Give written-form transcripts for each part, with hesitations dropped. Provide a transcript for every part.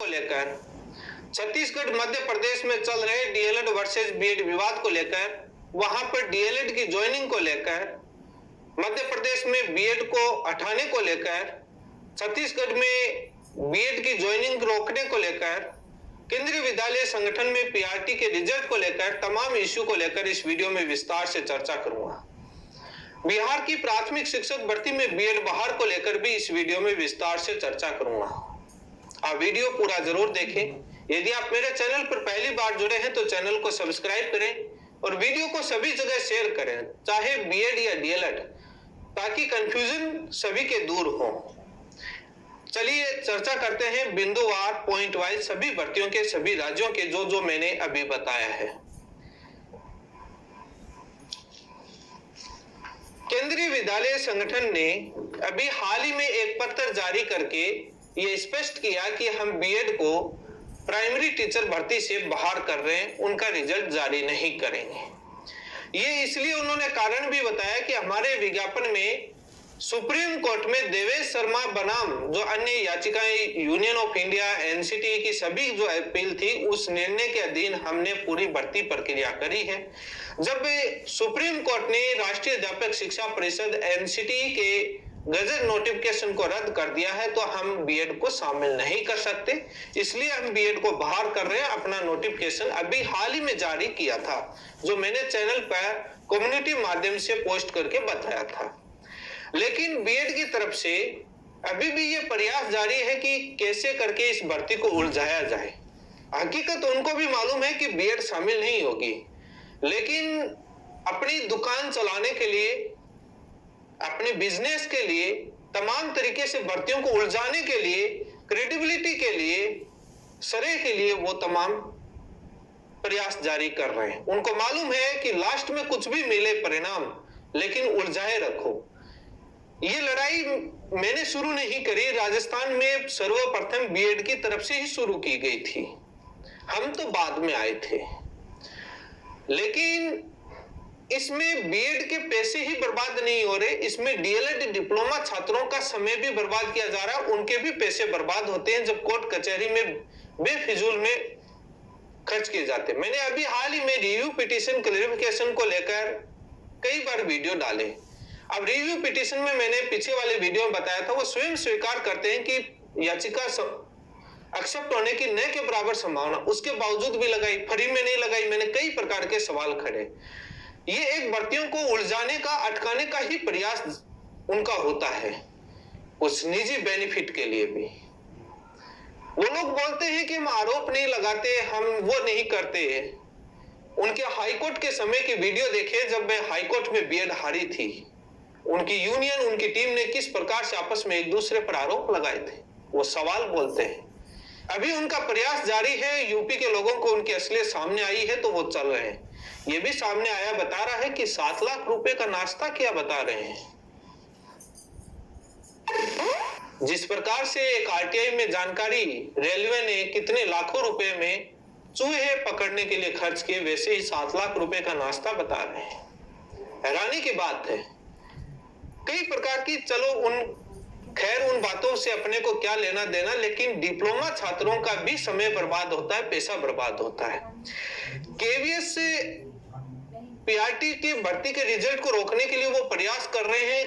लेकर, छत्तीसगढ़ मध्य प्रदेश में चल रहे डीएलएड वर्सेस बीएड विवाद को लेकर, वहां पर डीएलएड की ज्वाइनिंग को लेकर, मध्य प्रदेश में बीएड को हटाने को लेकर, छत्तीसगढ़ में बीएड की ज्वाइनिंग रोकने को लेकर, केंद्रीय विद्यालय संगठन में पीआरटी के रिजल्ट को लेकर, तमाम इश्यू को लेकर इस वीडियो में विस्तार से चर्चा करूंगा। बिहार की प्राथमिक शिक्षक भर्ती में बीएड बहार को लेकर भी इस वीडियो में विस्तार से चर्चा करूंगा। आप वीडियो पूरा जरूर देखें। यदि आप मेरे चैनल पर पहली बार जुड़े हैं तो चैनल को सब्सक्राइब करें और वीडियो को सभी जगह शेयर करें, चाहे बीएड या डीएलएड, ताकि कंफ्यूजन सभी के दूर हो। चलिए चर्चा करते हैं बिंदुवार, पॉइंट वाइज सभी भर्तियों के सभी राज्यों के जो मैंने अभी बताया है। केंद्रीय विद्यालय संगठन ने अभी हाल ही में एक पत्र जारी करके ये स्पष्ट किया कि हम बीएड को प्राइमरी टीचर भर्ती से बाहर कर रहे हैं, उनका रिजल्ट जारी नहीं करेंगे। ये इसलिए उन्होंने कारण भी बताया कि हमारे विज्ञापन में सुप्रीम कोर्ट में देवेश शर्मा बनाम जो अन्य याचिकाएं यूनियन ऑफ इंडिया, एनसीटी की सभी जो अपील थी, उस निर्णय के अधीन हमने पूरी भर्ती प्रक्रिया करी है। जब सुप्रीम कोर्ट ने राष्ट्रीय अध्यापक शिक्षा परिषद एनसीटी के गजट नोटिफिकेशन को रद्द कर दिया है, तो हम बीएड को शामिल नहीं कर सकते, इसलिए हम बीएड को बाहर कर रहे हैं। अपना नोटिफिकेशन अभी हाल ही में जारी किया था, जो मैंने चैनल पर कम्युनिटी माध्यम से पोस्ट करके बताया था। लेकिन बीएड की तरफ से अभी भी ये प्रयास जारी है कि कैसे करके इस भर्ती को उलझाया जाए। हकीकत उनको भी मालूम है कि बीएड शामिल नहीं होगी, लेकिन अपनी दुकान चलाने के लिए, अपने बिजनेस के लिए, तमाम तरीके से भर्तियों को उलझाने के लिए, क्रेडिबिलिटी के लिए, सरे के लिए वो तमाम प्रयास जारी कर रहे हैं। उनको मालूम है कि लास्ट में कुछ भी मिले परिणाम, लेकिन उलझाए रखो। ये लड़ाई मैंने शुरू नहीं करी, राजस्थान में सर्वप्रथम बीएड की तरफ से ही शुरू की गई थी, हम तो बाद में आए थे। लेकिन इसमें बीएड के पैसे ही बर्बाद नहीं हो रहे, इसमें डीएलएड डिप्लोमा छात्रों का समय भी बर्बाद किया जा रहा है, उनके भी पैसे बर्बाद होते हैं जब कोर्ट कचहरी में बेफिजूल में खर्च किए जाते हैं। मैंने अभी हाल ही में रिव्यू पिटीशन क्लेरिफिकेशन को लेकर कई बार वीडियो डाले। अब रिव्यू पिटीशन में मैंने पीछे वाले वीडियो में बताया था, वो स्वयं स्वीकार करते हैं कि याचिका एक्सेप्ट होने की न के बराबर संभावना, उसके बावजूद भी लगाई, फ्री में नहीं लगाई। मैंने कई प्रकार के सवाल खड़े। ये एक भर्तियों को उलझाने का, अटकाने का ही प्रयास उनका होता है, उस निजी बेनिफिट के लिए भी। वो लोग बोलते हैं कि हम आरोप नहीं लगाते, हम वो नहीं करते। उनके हाईकोर्ट के समय की वीडियो देखे, जब मैं हाईकोर्ट में बीएड हारी थी, उनकी यूनियन, उनकी टीम ने किस प्रकार से आपस में एक दूसरे पर आरोप लगाए थे, वो सवाल बोलते हैं। अभी उनका प्रयास जारी है, यूपी के लोगों को उनकी असलियत सामने आई है तो वो चल रहे हैं। ये भी सामने आया, बता रहा है कि 7 लाख रुपए का नाश्ता किया, बता रहे हैं। जिस प्रकार से एक आरटीआई में जानकारी रेलवे ने कितने लाखों रुपए में चूहे पकड़ने के लिए खर्च किए, वैसे ही 7 लाख रुपए का नाश्ता बता रहे हैं। हैरानी की बात है। कई प्रकार की, चलो उन बातों से अपने को क्या लेना देना, लेकिन डिप्लोमा छात्रों का भी समय बर्बाद होता है, पैसा बर्बाद होता है। केवीएस से पीआरटी की भर्ती के रिजल्ट को रोकने के लिए वो प्रयास कर रहे हैं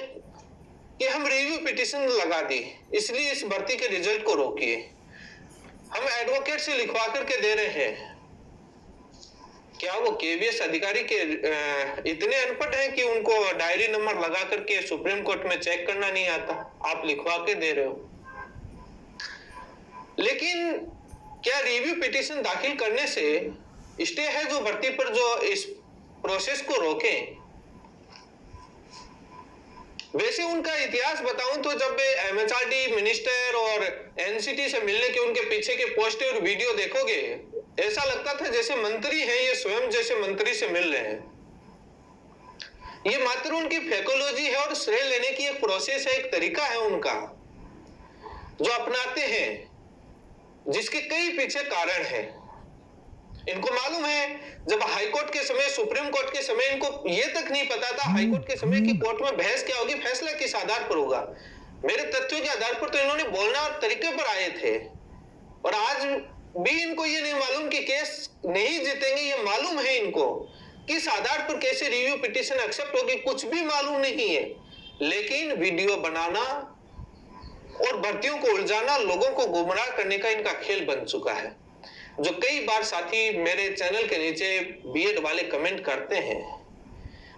कि हम रिव्यू पिटीशन लगा दी, इसलिए इस भर्ती के रिजल्ट को रोकिए। हम एडवोकेट से लिखवा करके दे रहे हैं। क्या वो केवीएस अधिकारी के इतने अनपढ़ हैं कि उनको डायरी नंबर लगा करके सुप्रीम कोर्ट में चेक करना नहीं आता? आप लिखवा के दे रहे हो। लेकिन क्या रिव्यू पिटीशन दाखिल करने से स्टे है जो भर्ती पर, जो इस प्रोसेस को रोके? वैसे उनका इतिहास बताऊं तो जब एमएचआरडी मिनिस्टर और एनसीटी से मिलने के उनके पीछे के पोस्टर और वीडियो देखोगे, ऐसा लगता था जैसे मंत्री हैं ये, स्वयं जैसे मंत्री से मिल रहे हैं। ये मात्र उनकी फैकोलॉजी है और श्रेय लेने की एक प्रोसेस है, एक तरीका है उनका जो अपनाते हैं, जिसके कई पीछे कारण है। इनको मालूम है, जब हाईकोर्ट के समय, सुप्रीम कोर्ट के समय, इनको ये तक नहीं पता था हाईकोर्ट के समय कि कोर्ट में बहस क्या होगी, फैसला किस आधार पर होगा। मेरे तथ्यों के आधार पर तो इन्होंने बोलना और तरीके पर आए थे। और आज भी इनको ये नहीं मालूम कि केस नहीं जीतेंगे। ये मालूम है इनको किस आधार पर कैसे रिव्यू पिटीशन एक्सेप्ट होगी, कुछ भी मालूम नहीं है। लेकिन वीडियो बनाना और भर्तियों को उलझाना, लोगों को गुमराह करने का इनका खेल बन चुका है। जो कई बार साथी मेरे चैनल के नीचे बीएड वाले कमेंट करते हैं,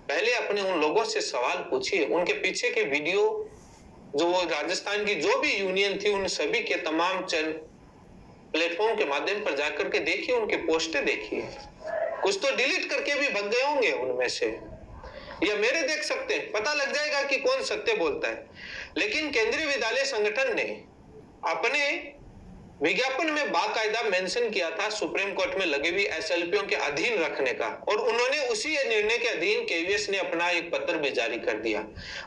पहले अपने उन लोगों से सवाल पूछिए, उनके पीछे के वीडियो जो वो राजस्थान की जो भी यूनियन थी उन सभी के तमाम प्लेटफॉर्म के माध्यम पर जाकर के देखिए, उनके पोस्टें देखिए। कुछ तो डिलीट करके भी भग गए होंगे उनमें से, या मेरे देख सकते हैं, पता लग जाएगा कि कौन सत्य बोलता है। लेकिन केंद्रीय विद्यालय संगठन ने अपने विज्ञापन में बाकायदा मेंशन किया था सुप्रीम कोर्ट में लगे हुए एसएलपीओ के अधीन रखने का, और उन्होंने उसी निर्णय के अधीन केवीएस ने अपना एक पत्र भी जारी कर दिया।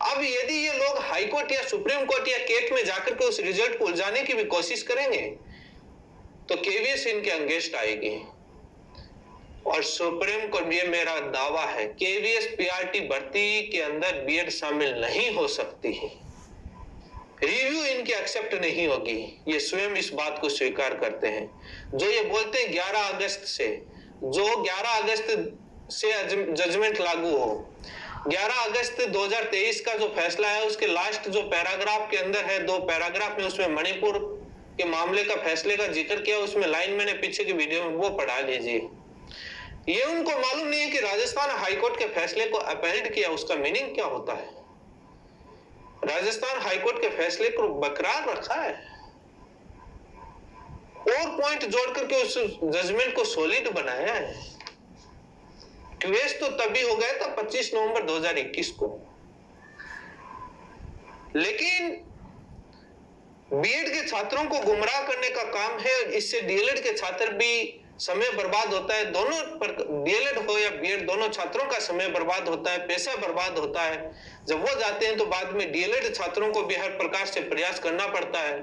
अब यदि ये लोग हाई कोर्ट या सुप्रीम कोर्ट या केट में जाकर के उस रिजल्ट को उलझाने की भी कोशिश करेंगे तो केवीएस इनके अगेंस्ट आएगी। और सुप्रीम कोर्ट, ये मेरा दावा है, केवीएस पीआरटी भर्ती के अंदर बीएड शामिल नहीं हो सकती है। रिव्यू इनकी एक्सेप्ट नहीं होगी, ये स्वयं इस बात को स्वीकार करते हैं। जो ये बोलते हैं 11 अगस्त से, जो 11 अगस्त से जजमेंट लागू हो, 11 अगस्त 2023 का जो फैसला है उसके लास्ट जो पैराग्राफ के अंदर है, 2 पैराग्राफ में उसमें मणिपुर के मामले का फैसले का जिक्र किया, उसमें लाइन मैंने पीछे की वीडियो में वो पढ़ा लीजिए। ये उनको मालूम नहीं है कि राजस्थान हाईकोर्ट के फैसले को अपील किया, उसका मीनिंग क्या होता है। राजस्थान हाईकोर्ट के फैसले को बरकरार रखा है और पॉइंट जोड़ करके उस जजमेंट को सॉलिड बनाया है। केस तो तभी हो गया था 25 नवंबर 2021 को। लेकिन बीएड के छात्रों को गुमराह करने का काम है, इससे डीएलएड के छात्र भी समय बर्बाद होता है। दोनों पर, डीएलएड हो या बीएड, दोनों छात्रों का समय बर्बाद होता है, पैसा बर्बाद होता है। जब वो जाते हैं तो बाद में डीएलएड छात्रों को भी हर प्रकार से प्रयास करना पड़ता है,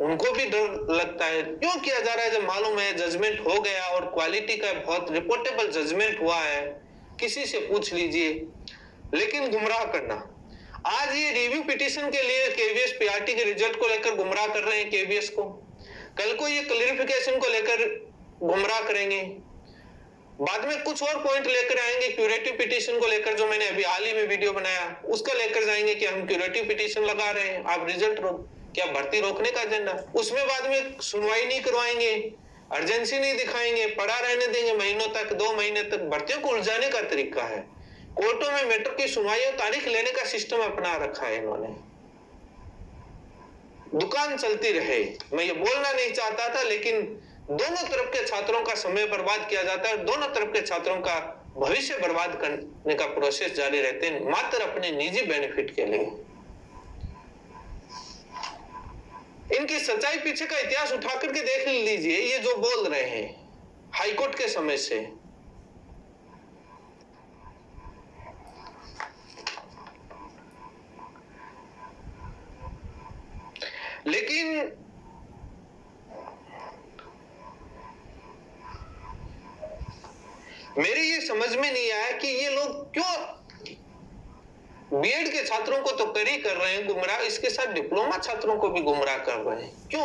उनको भी डर लगता है। क्यों किया जा रहा है जब मालूम है जजमेंट हो गया और क्वालिटी का बहुत रिपोर्टेबल जजमेंट हुआ है, किसी से पूछ लीजिए। लेकिन गुमराह करना, आज ये रिव्यू पिटीशन के लिए केवीएस पीआरटी के रिजल्ट को लेकर गुमराह कर रहे हैं केवीएस को, कल को ये क्लैरिफिकेशन को लेकर गुमराह करेंगे, बाद में कुछ और पॉइंट लेकर आएंगे क्यूरेटिव पिटीशन को लेकर, जो मैंने अभी हाल ही में वीडियो बनाया उसका लेकर जाएंगे कि हम क्यूरेटिव पिटीशन लगा रहे हैं, आप रिजल्ट रोक, क्या भर्ती रोकने का एजेंडा। उसमें बाद में सुनवाई नहीं करवाएंगे, अर्जेंसी नहीं दिखाएंगे, पड़ा रहने देंगे महीनों तक, 2 महीने तक। भर्तियों को उलझाने का तरीका है, कोर्टों में मैटर की सुनवाई और तारीख लेने का सिस्टम अपना रखा है इन्होंने। दुकान चलती रहे, मैं ये बोलना नहीं चाहता था, लेकिन दोनों तरफ के छात्रों का समय बर्बाद किया जाता है, दोनों तरफ के छात्रों का भविष्य बर्बाद करने का प्रोसेस जारी रहते हैं, मात्र अपने निजी बेनिफिट के लिए। इनकी सच्चाई पीछे का इतिहास उठा करके देख लीजिए, ये जो बोल रहे हैं हाईकोर्ट के समय से। लेकिन मेरी ये समझ में नहीं आया कि ये लोग क्यों बीएड के छात्रों को तो कर ही कर रहे हैं गुमराह, इसके साथ डिप्लोमा छात्रों को भी गुमराह कर रहे हैं। क्यों,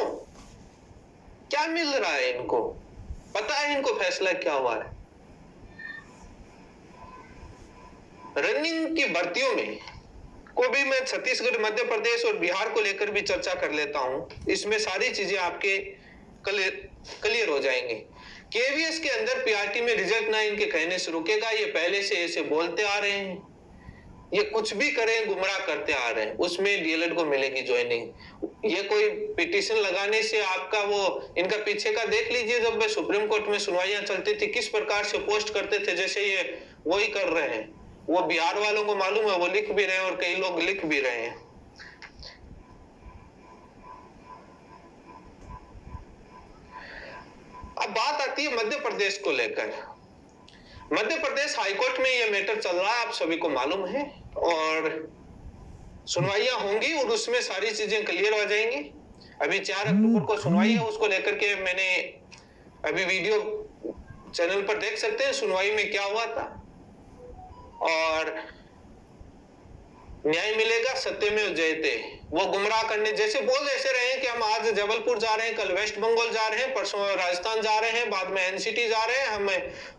क्या मिल रहा है इनको, पता है इनको फैसला क्या हुआ है। रनिंग की भर्तियों में को भी मैं छत्तीसगढ़, मध्य प्रदेश और बिहार को लेकर भी चर्चा कर लेता हूं, इसमें सारी चीजें आपके क्लियर हो जाएंगे। केवीएस के अंदर पीआरटी में रिजल्ट ना इनके कहने से रुकेगा, ये पहले से ऐसे बोलते आ रहे हैं, ये कुछ भी करें गुमराह करते आ रहे हैं। उसमें डीएलएड को मिलेगी ज्वाइनिंग। ये कोई पिटीशन लगाने से आपका वो इनका पीछे का देख लीजिए, जब वे सुप्रीम कोर्ट में सुनवाइयां चलती थी किस प्रकार से पोस्ट करते थे, जैसे ये वही कर रहे हैं। वो बिहार वालों को मालूम है, वो लिख भी रहे हैं और कई लोग लिख भी रहे हैं। अब बात आती है मध्य प्रदेश को लेकर। मध्य प्रदेश हाईकोर्ट में यह मैटर चल रहा है, आप सभी को मालूम है, और सुनवाइयां होंगी और उसमें सारी चीजें क्लियर हो जाएंगी। अभी 4 अक्टूबर को सुनवाई है, उसको लेकर के मैंने अभी वीडियो चैनल पर देख सकते हैं सुनवाई में क्या हुआ था। और न्याय मिलेगा, सत्यमेव जयते। वो गुमराह करने जैसे बोल ऐसे रहे हैं कि हम आज जबलपुर जा रहे हैं, कल वेस्ट बंगाल जा रहे हैं, परसों राजस्थान जा रहे हैं, बाद में एनसीटी जा रहे हैं, हम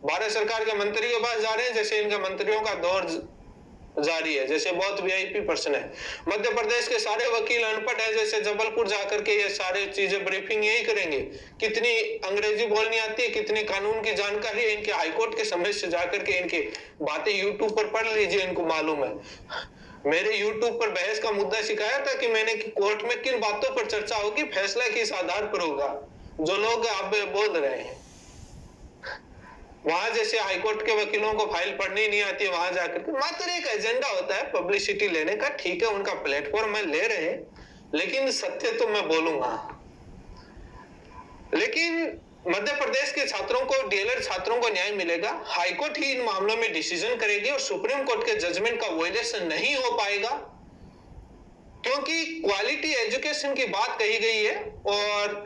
भारत सरकार के मंत्री के पास जा रहे हैं, जैसे इनके मंत्रियों का दौर जारी है, जैसे बहुत वीआईपी पर्सन है। मध्य प्रदेश के सारे वकील अनपढ़ है, जैसे जबलपुर जाकर के ये सारे चीजें ब्रीफिंग यही करेंगे। कितनी अंग्रेजी बोलनी आती है, कितनी कानून की जानकारी है इनके, हाईकोर्ट के समक्ष से जाकर के इनकी बातें यूट्यूब पर पढ़ लीजिए, इनको मालूम है। मेरे यूट्यूब पर बहस का मुद्दा सिखाया था कि मैंने कि कोर्ट में किन बातों पर चर्चा होगी, फैसला किस आधार पर होगा। जो लोग आप बोल रहे हैं वहां जैसे हाईकोर्ट के वकीलों को फाइल पढ़नी नहीं आती है, वहां जाकर के मात्र एक एजेंडा होता है पब्लिसिटी लेने का। ठीक है, उनका प्लेटफॉर्म में ले रहे हैं, लेकिन सत्य तो मैं बोलूंगा। लेकिन मध्य प्रदेश के छात्रों को, डीएलएड छात्रों को न्याय मिलेगा। हाईकोर्ट ही इन मामलों में डिसीजन करेगी और सुप्रीम कोर्ट के जजमेंट का वायलेशन नहीं हो पाएगा, क्योंकि क्वालिटी एजुकेशन की बात कही गई है और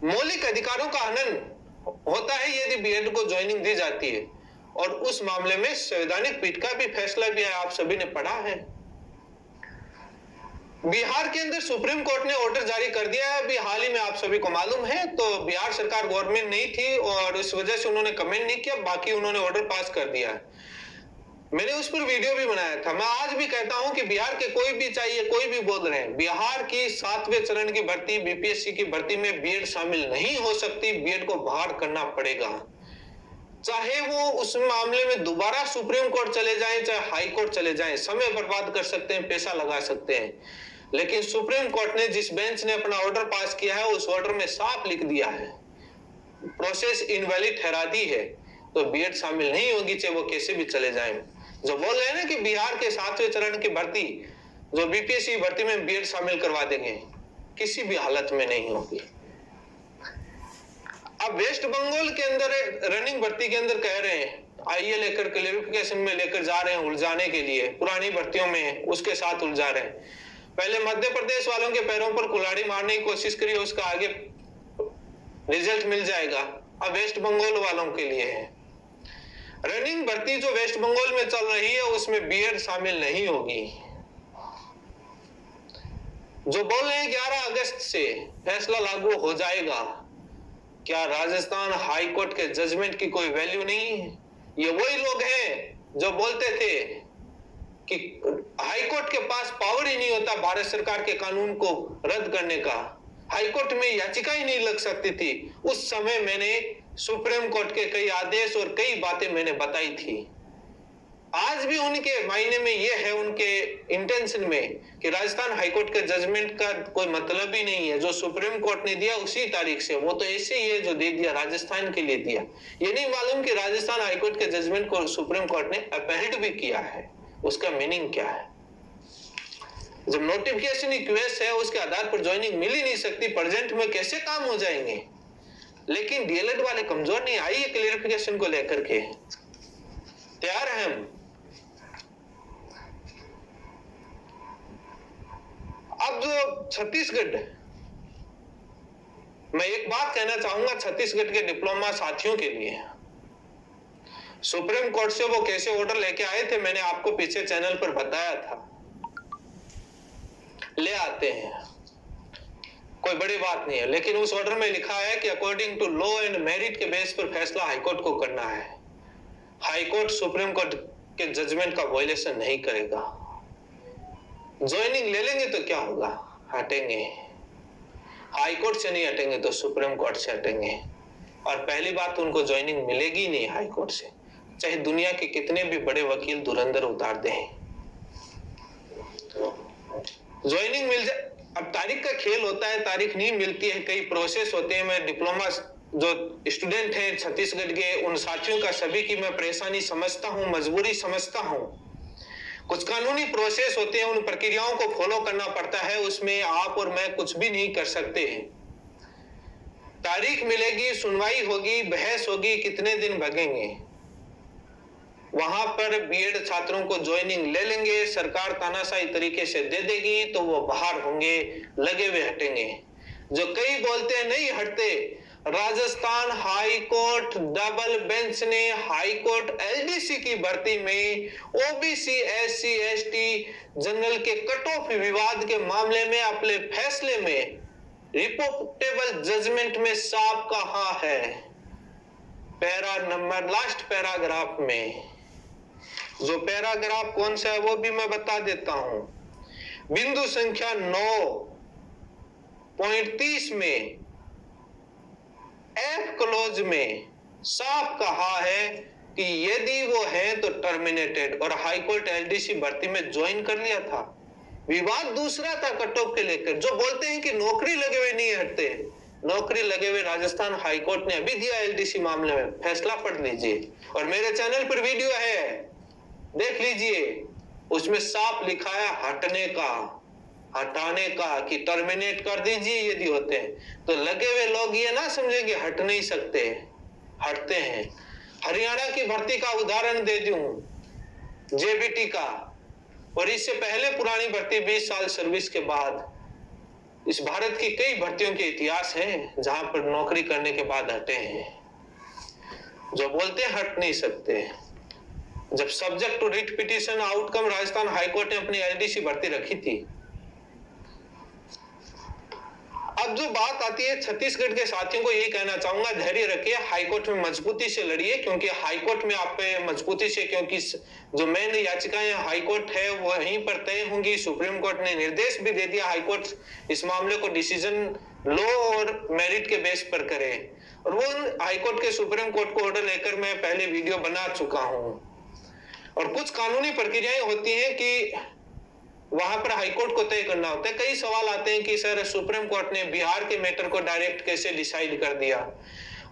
मौलिक अधिकारों का हनन होता है यदि बीएड को ज्वाइनिंग दी जाती है। और उस मामले में संवैधानिक पीठ का भी फैसला भी है, आप सभी ने पढ़ा है। बिहार के अंदर सुप्रीम कोर्ट ने ऑर्डर जारी कर दिया है, अभी हाल ही में, आप सभी को मालूम है। तो बिहार सरकार गवर्नमेंट नहीं थी और इस वजह से उन्होंने कमेंट नहीं किया, बाकी उन्होंने ऑर्डर पास कर दिया है। मैंने उस पर वीडियो भी बनाया था। मैं आज भी कहता हूं कि बिहार के कोई भी, चाहिए कोई भी बोल रहे हैं, बिहार की 7वें चरण की भर्ती, बीपीएससी की भर्ती में बीएड शामिल नहीं हो सकती, बीएड को बाहर करना पड़ेगा। चाहे वो उस मामले में दोबारा सुप्रीम कोर्ट चले जाएं, चाहे हाई कोर्ट चले जाएं, समय बर्बाद कर सकते हैं, पैसा लगा सकते हैं, लेकिन सुप्रीम कोर्ट ने, जिस बेंच ने अपना ऑर्डर पास किया है, उस ऑर्डर में साफ लिख दिया है, प्रोसेस इनवैलिड ठहरा दी है, तो बीएड शामिल नहीं होगी, चाहे वो कैसे भी चले जाएं। जो बोल रहे हैं ना कि बिहार के 7वें चरण की भर्ती, जो बीपीएससी भर्ती में बीएड शामिल करवा देंगे, किसी भी हालत में नहीं होगी। अब वेस्ट बंगाल के अंदर रनिंग भर्ती के अंदर कह रहे हैं, आइए लेकर क्लेरिफिकेशन में लेकर जा रहे हैं, उलझाने के लिए, पुरानी भर्तियों में उसके साथ उलझा रहे हैं। पहले मध्य प्रदेश वालों के पैरों पर कुल्हाड़ी मारने की कोशिश करिए, उसका आगे रिजल्ट मिल जाएगा। अब वेस्ट बंगाल वालों के लिए है रनिंग भर्ती, जो वेस्ट बंगाल में चल रही है, उसमें बीएड शामिल नहीं होगी। जो बोल रहे हैं 11 अगस्त से फैसला लागू हो जाएगा, क्या राजस्थान हाई कोर्ट के जजमेंट की कोई वैल्यू नहीं है? ये वही लोग हैं जो बोलते थे कि हाई कोर्ट के पास पावर ही नहीं होता भारत सरकार के कानून को रद्द करने का, हाई कोर्ट में याचिका ही नहीं लग सकती थी। उस समय मैंने सुप्रीम कोर्ट के कई आदेश और कई बातें मैंने बताई थी। आज भी उनके मायने में यह है, उनके इंटेंशन में, कि राजस्थान हाईकोर्ट के जजमेंट का कोई मतलब ही नहीं है। जो सुप्रीम कोर्ट ने दिया उसी तारीख से, वो तो ऐसे ही है जो दे दिया, राजस्थान के लिए दिया। ये नहीं मालूम कि राजस्थान हाईकोर्ट के जजमेंट को सुप्रीम कोर्ट ने अपहेल्ड भी किया है। उसका मीनिंग क्या है? जब नोटिफिकेशन रिक्वेस्ट है, उसके आधार पर ज्वाइनिंग मिल ही नहीं सकती, प्रेजेंट में कैसे काम हो जाएंगे? लेकिन डीएलएड वाले कमजोर नहीं, आइए क्लेरिफिकेशन को लेकर के तैयार हैं हम। अब जो छत्तीसगढ़, मैं एक बात कहना चाहूंगा छत्तीसगढ़ के डिप्लोमा साथियों के लिए, सुप्रीम कोर्ट से वो कैसे ऑर्डर लेके आए थे, मैंने आपको पीछे चैनल पर बताया था। ले आते हैं, कोई बड़ी बात नहीं है, लेकिन उस ऑर्डर में लिखा है कि according to law and merit के बेस पर फैसला हाईकोर्ट को करना है। हाईकोर्ट सुप्रीम कोर्ट के जजमेंट का वायलेशन नहीं करेगा। ज्वाइनिंग ले लेंगे तो क्या होगा? हटेंगे। हाईकोर्ट से नहीं हटेंगे तो सुप्रीम कोर्ट से हटेंगे। और पहली बात, उनको ज्वाइनिंग मिलेगी नहीं हाईकोर्ट से, चाहे दुनिया के कितने भी बड़े वकील धुरंधर उतार दें। ज्वाइनिंग मिल जाए, अब तारीख का खेल होता है, तारीख नहीं मिलती है, कई प्रोसेस होते हैं। मैं डिप्लोमा जो स्टूडेंट हैं छत्तीसगढ़ के, उन साथियों का सभी की मैं परेशानी समझता हूं, मजबूरी समझता हूं। कुछ कानूनी प्रोसेस होते हैं, उन प्रक्रियाओं को फॉलो करना पड़ता है, उसमें आप और मैं कुछ भी नहीं कर सकते। तारीख मिलेगी, सुनवाई होगी, बहस होगी, कितने दिन भगेंगे? वहां पर बीएड छात्रों को ज्वाइनिंग ले लेंगे, सरकार तानाशाही तरीके से दे देगी, तो वो बाहर होंगे, लगे हुए हटेंगे। जो कई बोलते हैं नहीं हटते, Rajasthan high court double bench ने हाई कोर्ट एलडीसी की भर्ती में ओबीसी एससी एसटी जनरल के कट ऑफ विवाद के मामले में अपने फैसले में रिपोर्टेबल जजमेंट में साफ कहा है। पैरा नंबर लास्ट पैराग्राफ में, जो पैराग्राफ कौन सा है वो भी मैं बता देता हूं। बिंदु संख्या 9.30 में एफ क्लोज में साफ कहा है कि यदि वो है तो टर्मिनेटेड, और हाईकोर्ट एलडीसी भर्ती में ज्वाइन कर लिया था। विवाद दूसरा था कट ऑफ के लेकर, जो बोलते हैं कि नौकरी लगे हुए नहीं हटते। नौकरी लगे हुए राजस्थान हाईकोर्ट ने अभी दिया एलडीसी मामले में, फैसला पढ़ लीजिए और मेरे चैनल पर वीडियो है, देख लीजिए। उसमें साफ लिखा है हटने का, हटाने का, कि टर्मिनेट कर दीजिए यदि होते हैं। तो लगे हुए लोग ये ना समझे कि हट नहीं सकते, हटते हैं। हरियाणा की भर्ती का उदाहरण दे दूं, जेबीटी का, और इससे पहले पुरानी भर्ती 20 साल सर्विस के बाद। इस भारत की कई भर्तियों के इतिहास है जहां पर नौकरी करने के बाद हटे हैं। जो बोलते हैं हट नहीं सकते। जब subject to writ petition outcome Rajasthan high court ने अपनी एलडीसी भर्ती रखी थी। अब जो बात आती है छत्तीसगढ़ के साथियों को यही कहना चाहूंगा, धैर्य रखिए, हाईकोर्ट में मजबूती से लड़िए, क्योंकि हाईकोर्ट में आप पे मजबूती से, क्योंकि जो मेन याचिकाएं हाईकोर्ट है वहीं पर तय होंगी। सुप्रीम कोर्ट ने निर्देश भी दे दिया हाईकोर्ट इस मामले को डिसीजन लो और मेरिट के बेस पर करे, और वो हाईकोर्ट के सुप्रीम कोर्ट को ऑर्डर लेकर मैं पहले वीडियो बना चुका हूं। और कुछ कानूनी प्रक्रियाएं होती हैं कि वहां पर हाईकोर्ट को तय करना होता है। कई सवाल आते हैं कि सर सुप्रीम कोर्ट ने बिहार के मैटर को डायरेक्ट कैसे डिसाइड कर दिया।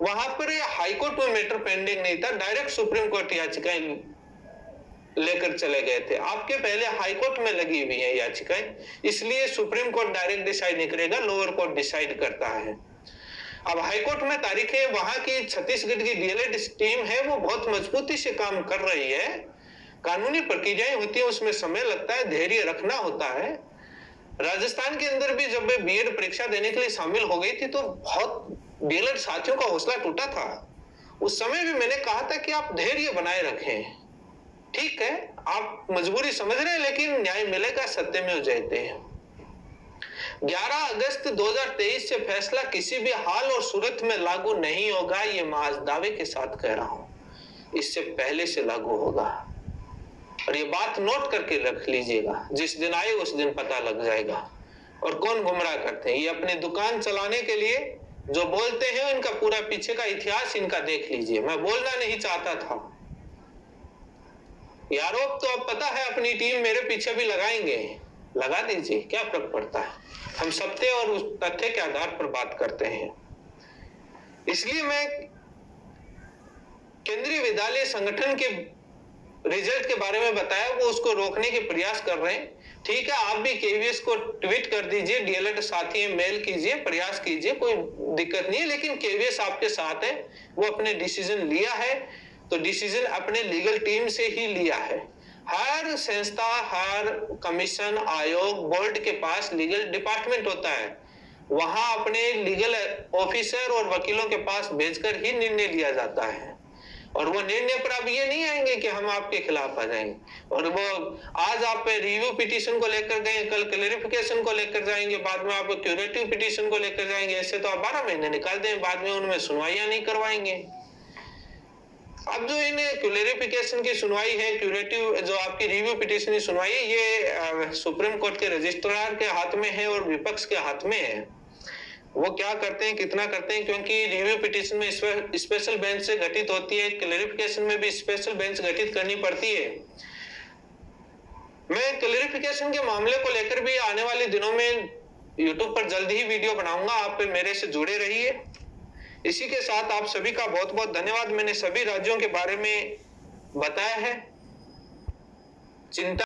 वहां पर हाईकोर्ट में मैटर पेंडिंग नहीं था, डायरेक्ट सुप्रीम कोर्ट याचिकाएं लेकर चले गए थे। आपके पहले हाईकोर्ट में लगी हुई है याचिकाएं, इसलिए सुप्रीम कोर्ट डायरेक्ट डिसाइड नहीं करेगा, लोअर कोर्ट डिसाइड करता है। अब हाईकोर्ट में तारीखें, वहां की छत्तीसगढ़ की डीएलएड टीम है वो बहुत मजबूती से काम कर रही है। कानूनी प्रक्रियाएं होती है, उसमें समय लगता है, धैर्य रखना होता है। राजस्थान के अंदर भी जब मैं बीएड परीक्षा देने के लिए शामिल हो गई थी तो बहुत डीएलएड साथियों का हौसला टूटा था। उस समय भी मैंने कहा था कि आप धैर्य बनाए रखें, ठीक है आप मजबूरी समझ रहे हैं लेकिन न्याय मिलेगा, सत्यमेव जयते। 11 अगस्त 2023 से फैसला किसी भी हाल और सूरत में लागू नहीं होगा, ये मैं आज दावे के साथ कह रहा हूं। इससे पहले से लागू होगा, और ये बात नोट करके रख लीजिएगा, जिस दिन आए उस दिन पता लग जाएगा। और कौन गुमराह करते हैं, ये अपनी दुकान चलाने के लिए जो बोलते हैं, इनका पूरा पीछे का इतिहास इनका देख लीजिए। मैं बोलना नहीं चाहता था, आरोप तो अब पता है अपनी टीम मेरे पीछे भी लगाएंगे, लगा दीजिए, क्या फर्क पड़ता है। हम सत्य और उस तथ्य के आधार पर बात करते हैं। इसलिए मैं केंद्रीय विद्यालय संगठन के रिजल्ट के बारे में बताया, वो उसको रोकने के प्रयास कर रहे हैं। ठीक है, आप भी केवीएस को ट्वीट कर दीजिए, डीएलएड साथी मेल कीजिए, प्रयास कीजिए, कोई दिक्कत नहीं है। लेकिन केवीएस आपके साथ है, वो अपने डिसीजन लिया है तो डिसीजन अपने लीगल टीम से ही लिया है। हर संस्था, हर कमीशन, आयोग, बोर्ड के पास लीगल डिपार्टमेंट होता है, वहां अपने लीगल ऑफिसर और वकीलों के पास भेजकर ही निर्णय लिया जाता है। और वो निर्णय पर अब ये नहीं आएंगे कि हम आपके खिलाफ आ जाएंगे, और वो आज आप रिव्यू पिटीशन को लेकर गए, कल क्लैरिफिकेशन को लेकर जाएंगे, बाद में आप क्यूरेटिव पिटीशन को लेकर जाएंगे। ऐसे तो आप 12 महीने निकाल दें, बाद में उनमें सुनवाइयां नहीं करवाएंगे। अब जो इन्हें क्लैरिफिकेशन की सुनवाई है, क्यूरेटिव जो आपकी रिव्यू पिटीशन की सुनवाई है, ये सुप्रीम कोर्ट के रजिस्ट्रार के हाथ में है और विपक्ष के हाथ में है। वो क्या करते हैं, कितना करते हैं, क्योंकि रिव्यू पिटीशन में स्पेशल बेंच से गठित होती है, क्लैरिफिकेशन में भी स्पेशल बेंच गठित करनी पड़ती है। मैं क्लैरिफिकेशन के मामले को लेकर भी आने वाले दिनों में यूट्यूब पर जल्दी ही वीडियो बनाऊंगा, आप मेरे से जुड़े रहिए। इसी के साथ आप सभी का बहुत बहुत धन्यवाद। मैंने सभी राज्यों के बारे में बताया है। चिंता